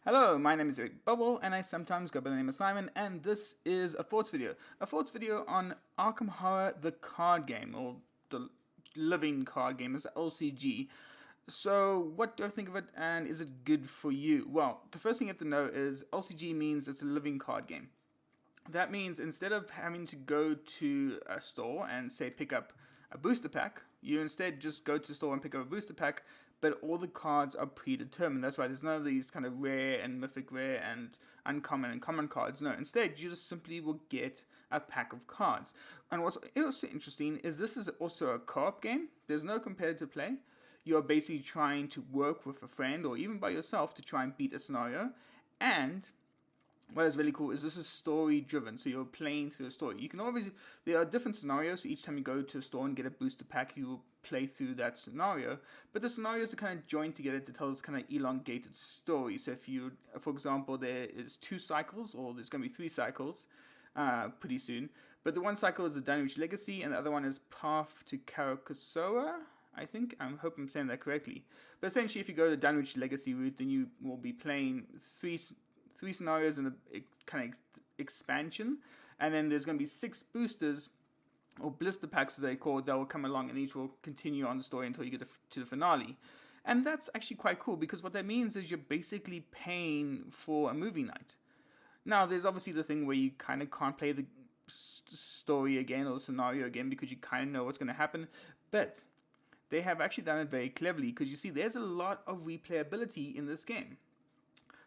Hello, my name is Eric Bubble, and I sometimes go by the name of Simon, and this is a thoughts video. A thoughts video on Arkham Horror, the card game, or the living card game, it's LCG. So, what do I think of it, and is it good for you? Well, the first thing you have to know is LCG means it's a living card game. That means instead of having to go to a store and say pick up a booster pack, you instead just go to the store and pick up a booster pack, but all the cards are predetermined. That's why there's none of these kind of rare and mythic rare and uncommon and common cards. No, instead you just simply will get a pack of cards. And what's also interesting is this is also a co-op game. There's no competitive play. You're basically trying to work with a friend or even by yourself to try and beat a scenario. And what is really cool is this is story driven, so you're playing through a story. You can always, there are different scenarios, so each time you go to a store and get a booster pack, you will play through that scenario. But the scenarios are kind of joined together to tell this kind of elongated story. So if you, for example, there is 2 cycles, or there's going to be 3 cycles pretty soon. But the one cycle is the Dunwich Legacy, and the other one is Path to Carcassonne. I think. I hope I'm saying that correctly. But essentially, if you go the Dunwich Legacy route, then you will be playing three scenarios in a kind of expansion, and then there's going to be 6 boosters or blister packs as they call it that will come along, and each will continue on the story until you get to the finale. And that's actually quite cool because what that means is you're basically paying for a movie night. Now, there's obviously the thing where you kind of can't play the story again or the scenario again because you kind of know what's going to happen, but they have actually done it very cleverly because you see there's a lot of replayability in this game.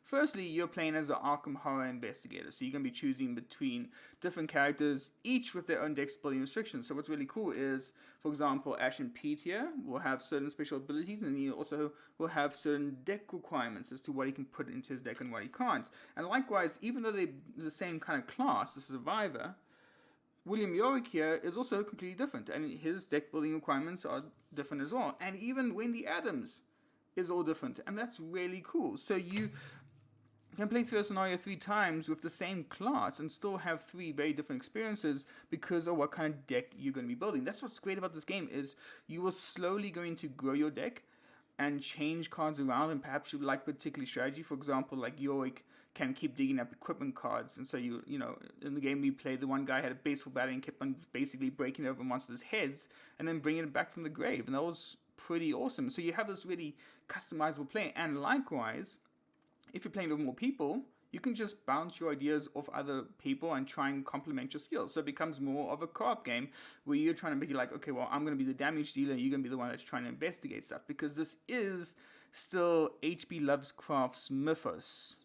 Firstly, you're playing as an Arkham Horror investigator, so you're going to be choosing between different characters, each with their own deck building restrictions. So what's really cool is, for example, Ash and Pete here will have certain special abilities, and he also will have certain deck requirements as to what he can put into his deck and what he can't. And likewise, even though they're the same kind of class, the Survivor, William Yorick here is also completely different, and his deck building requirements are different as well. And even Wendy Adams is all different, and that's really cool. So you can play through a scenario 3 times with the same class and still have 3 very different experiences because of what kind of deck you're going to be building. That's what's great about this game is you are slowly going to grow your deck and change cards around, and perhaps you like particular strategy. For example, like Yorick can keep digging up equipment cards, and so you know in the game we played, the one guy had a baseball bat and kept on basically breaking over monsters' heads and then bringing it back from the grave, and that was pretty awesome. So you have this really customizable play, and likewise, if you're playing with more people, you can just bounce your ideas off other people and try and complement your skills. So it becomes more of a co-op game where you're trying to make it like, okay, well, I'm going to be the damage dealer, you're going to be the one that's trying to investigate stuff, because this is still H.P. Lovecraft's mythos.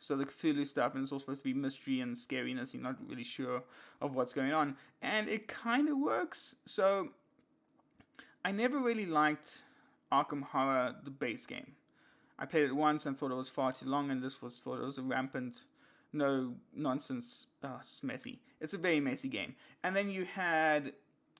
So the Cthulhu stuff, and it's all supposed to be mystery and scariness, you're not really sure of what's going on. And it kind of works. So I never really liked Arkham Horror, the base game. I played it once and thought it was far too long, and thought it was a rampant, no nonsense. Oh, it's messy. It's a very messy game. And then you had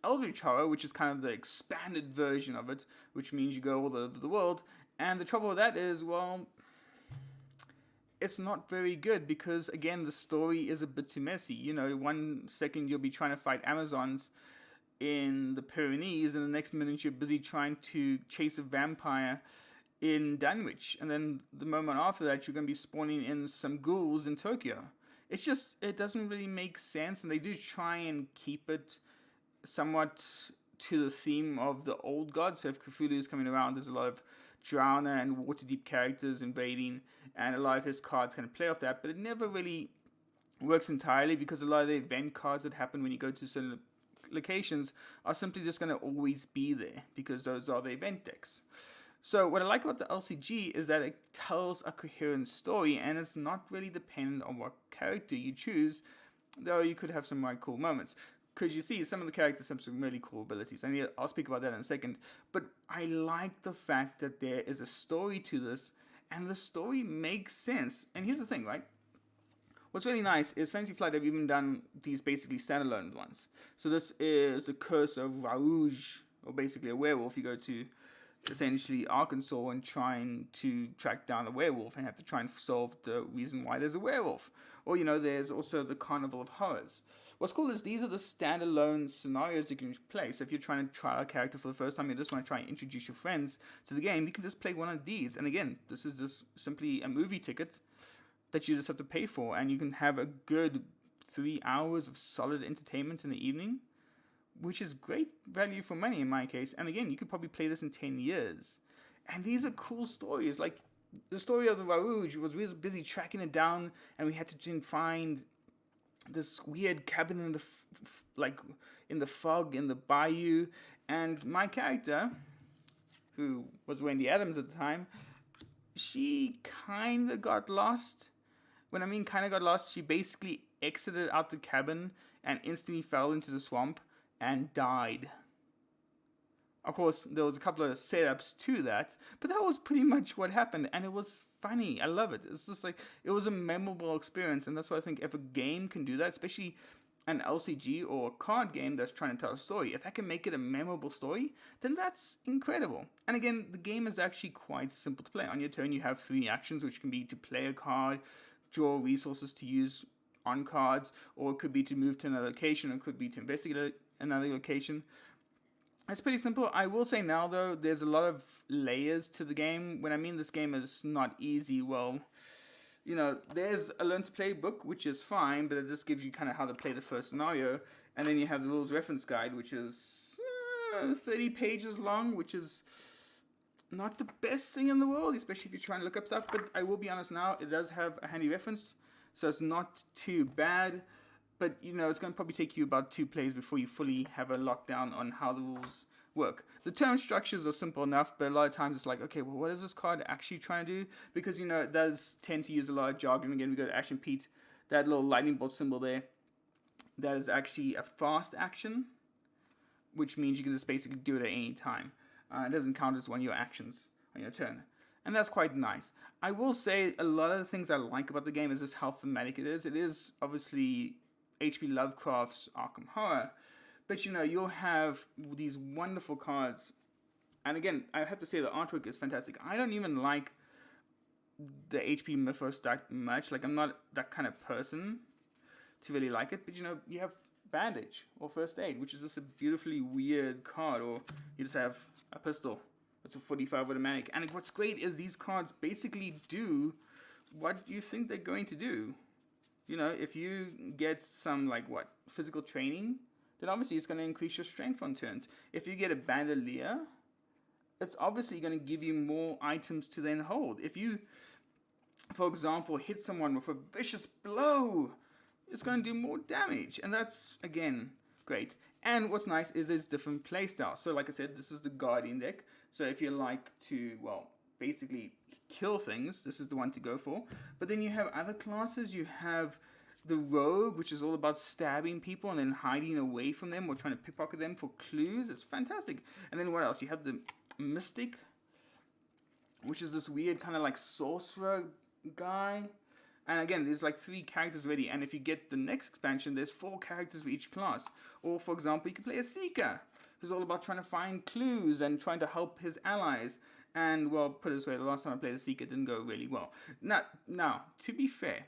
Eldritch Horror, which is kind of the expanded version of it, which means you go all over the world. And the trouble with that is, well, it's not very good because, again, the story is a bit too messy. You know, one second you'll be trying to fight Amazons in the Pyrenees, and the next minute you're busy trying to chase a vampire in Dunwich, and then the moment after that you're going to be spawning in some ghouls in Tokyo. It's just, it doesn't really make sense, and they do try and keep it somewhat to the theme of the old gods. So if Cthulhu is coming around, there's a lot of Drowner and Waterdeep characters invading, and a lot of his cards kind of play off that, but it never really works entirely because a lot of the event cards that happen when you go to certain locations are simply just going to always be there because those are the event decks. So what I like about the LCG is that it tells a coherent story, and it's not really dependent on what character you choose, though you could have some really cool moments. Because you see, some of the characters have some really cool abilities, and I'll speak about that in a second. But I like the fact that there is a story to this, and the story makes sense. And here's the thing, right? What's really nice is Fantasy Flight have even done these basically standalone ones. So this is the Curse of Rouge, or basically a werewolf. You go to essentially Arkansas and trying to track down the werewolf and have to try and solve the reason why there's a werewolf. Or, there's also the Carnival of Horrors. What's cool is these are the standalone scenarios you can play. So if you're trying to try a character for the first time, you just want to try and introduce your friends to the game, you can just play one of these. And again, this is just simply a movie ticket that you just have to pay for, and you can have a good 3 hours of solid entertainment in the evening, which is great value for money in my case. And again, you could probably play this in 10 years. And these are cool stories. Like the story of the Rouge was really busy tracking it down, and we had to find this weird cabin in the in the fog in the bayou. And my character, who was Wendy Adams at the time, she kind of got lost. When I mean kind of got lost, she basically exited out the cabin and instantly fell into the swamp and died. Of course, there was a couple of setups to that, but that was pretty much what happened, and it was funny. I love it. It's just like, it was a memorable experience, and that's why I think if a game can do that, especially an LCG or a card game that's trying to tell a story, if that can make it a memorable story, then that's incredible. And again, the game is actually quite simple to play. On your turn, you have 3 actions, which can be to play a card, draw resources to use on cards, or it could be to move to another location, or it could be to investigate another location. It's pretty simple. I will say now, though, there's a lot of layers to the game. When I mean this game is not easy, well, there's a learn to play book, which is fine, but it just gives you kind of how to play the first scenario. And then you have the rules reference guide, which is 30 pages long, which is not the best thing in the world, especially if you're trying to look up stuff. But I will be honest now, it does have a handy reference, so it's not too bad. But, it's going to probably take you about 2 plays before you fully have a lockdown on how the rules work. The term structures are simple enough, but a lot of times it's like, okay, well, what is this card actually trying to do? Because, it does tend to use a lot of jargon. Again, we go to Action Pete, that little lightning bolt symbol there. That is actually a fast action, which means you can just basically do it at any time. It doesn't count as one of your actions on your turn. And that's quite nice. I will say a lot of the things I like about the game is just how thematic it is. It is obviously H.P. Lovecraft's Arkham Horror, but you'll have these wonderful cards, and again, I have to say the artwork is fantastic. I don't even like the H.P. mythos that much. Like, I'm not that kind of person to really like it, but you have Bandage or First Aid, which is just a beautifully weird card, or you just have a pistol. It's a 45 automatic, and what's great is these cards basically do what you think they're going to do. If you get some, physical training, then obviously it's going to increase your strength on turns. If you get a Bandolier, it's obviously going to give you more items to then hold. If you, for example, hit someone with a vicious blow, it's going to do more damage. And that's, again, great. And what's nice is there's different playstyles. So like I said, this is the Guardian deck. So if you like to, basically kill things, this is the one to go for. But then you have other classes. You have the Rogue, which is all about stabbing people and then hiding away from them or trying to pickpocket them for clues. It's fantastic. And then what else? You have the Mystic, which is this weird kind of sorcerer guy. And again, there's 3 characters already. And if you get the next expansion, there's 4 characters for each class. Or for example, you can play a Seeker, who's all about trying to find clues and trying to help his allies. And, put it this way, the last time I played the Seeker, it didn't go really well. Now, to be fair,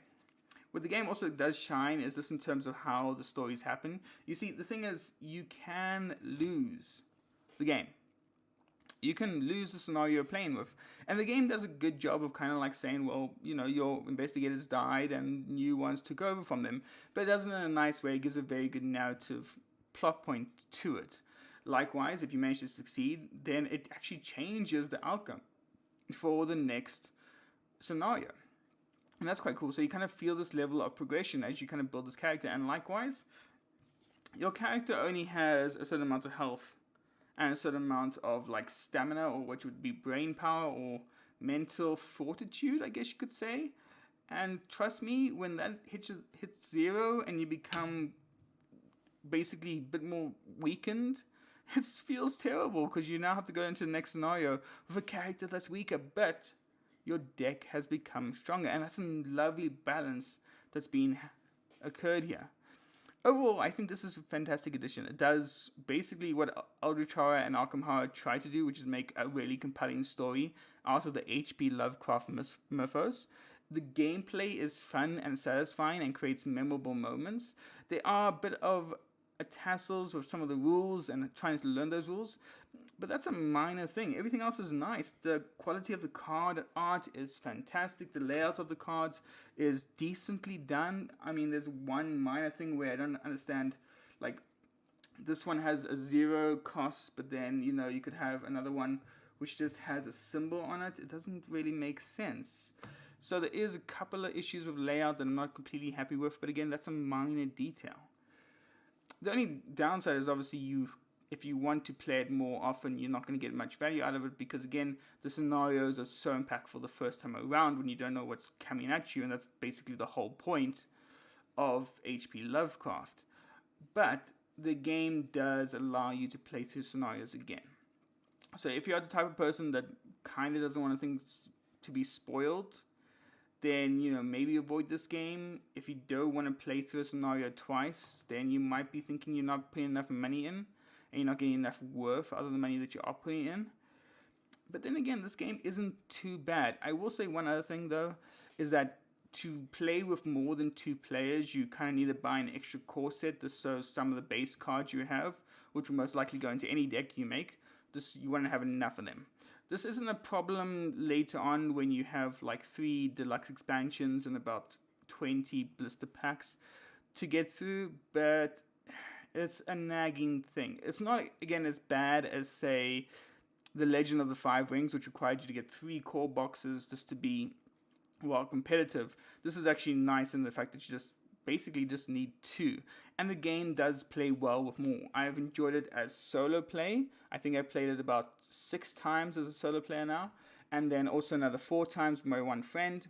what the game also does shine is this in terms of how the stories happen. You see, the thing is, you can lose the game. You can lose the scenario you're playing with. And the game does a good job of kind of saying, your investigators died and new ones took over from them. But it does it in a nice way. It gives a very good narrative plot point to it. Likewise, if you manage to succeed, then it actually changes the outcome for the next scenario. And that's quite cool. So you kind of feel this level of progression as you kind of build this character. And likewise, your character only has a certain amount of health and a certain amount of stamina, or what would be brain power or mental fortitude, I guess you could say. And trust me, when that hits 0 and you become basically a bit more weakened, it feels terrible because you now have to go into the next scenario with a character that's weaker, but your deck has become stronger, and that's a lovely balance that's been occurred here. Overall, I think this is a fantastic addition. It does basically what Eldritch Horror and Arkham Horror try to do, which is make a really compelling story out of the H.P. Lovecraft mythos. The gameplay is fun and satisfying and creates memorable moments. There are a bit of tassels with some of the rules and trying to learn those rules, but that's a minor thing. Everything else is nice. The quality of the card art is fantastic. The layout of the cards is decently done. I mean, there's one minor thing where I don't understand, like, this one has a 0 cost, but then, you could have another one which just has a symbol on it. It doesn't really make sense. So there is a couple of issues with layout that I'm not completely happy with, but again, that's a minor detail. The only downside is obviously if you want to play it more often, you're not going to get much value out of it, because again, the scenarios are so impactful the first time around when you don't know what's coming at you, and that's basically the whole point of H.P. Lovecraft. But the game does allow you to play through scenarios again. So if you're the type of person that kind of doesn't want things to be spoiled, then, maybe avoid this game. If you don't want to play through a scenario twice, then you might be thinking you're not putting enough money in, and you're not getting enough worth out of the money that you are putting in. But then again, this game isn't too bad. I will say one other thing, though, is that to play with more than 2 players, you kind of need to buy an extra core set, so some of the base cards you have, which will most likely go into any deck you make, you want to have enough of them. This isn't a problem later on when you have like 3 deluxe expansions and about 20 blister packs to get through, but it's a nagging thing. It's not, again, as bad as, say, The Legend of the Five Rings, which required you to get 3 core boxes just to be, well, competitive. This is actually nice in the fact that you basically just need 2. And the game does play well with more. I have enjoyed it as solo play. I think I played it about 6 times as a solo player now, and then also another 4 times with my one friend.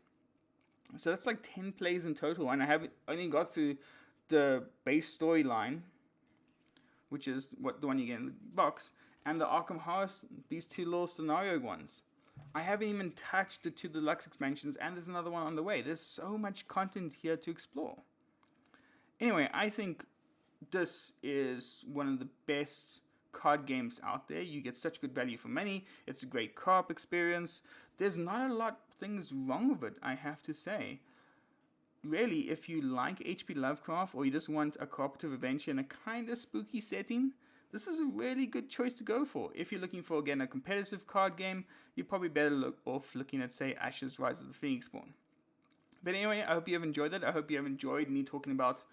So that's like 10 plays in total, and I have only got through the base storyline, which is the one you get in the box, and the Arkham Horror, these 2 little scenario ones. I haven't even touched the 2 deluxe expansions, and there's another one on the way. There's so much content here to explore. Anyway, I think this is one of the best card games out there. You get such good value for money. It's a great co-op experience. There's not a lot of things wrong with it, I have to say. Really, if you like H.P. Lovecraft, or you just want a cooperative adventure in a kind of spooky setting, this is a really good choice to go for. If you're looking for, again, a competitive card game, you're probably better looking at, say, Ashes: Rise of the Phoenix Spawn. But anyway, I hope you have enjoyed that. I hope you have enjoyed me talking about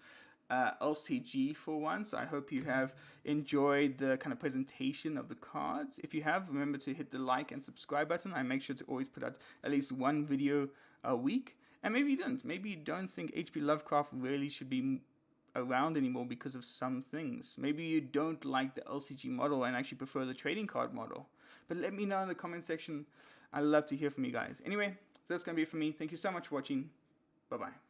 LCG for once. I hope you have enjoyed the kind of presentation of the cards. If you have, remember to hit the like and subscribe button. I make sure to always put out at least 1 video a week. And maybe you don't. Maybe you don't think H.P. Lovecraft really should be around anymore because of some things. Maybe you don't like the LCG model and actually prefer the trading card model. But let me know in the comment section. I'd love to hear from you guys. Anyway, that's going to be it for me. Thank you so much for watching. Bye-bye.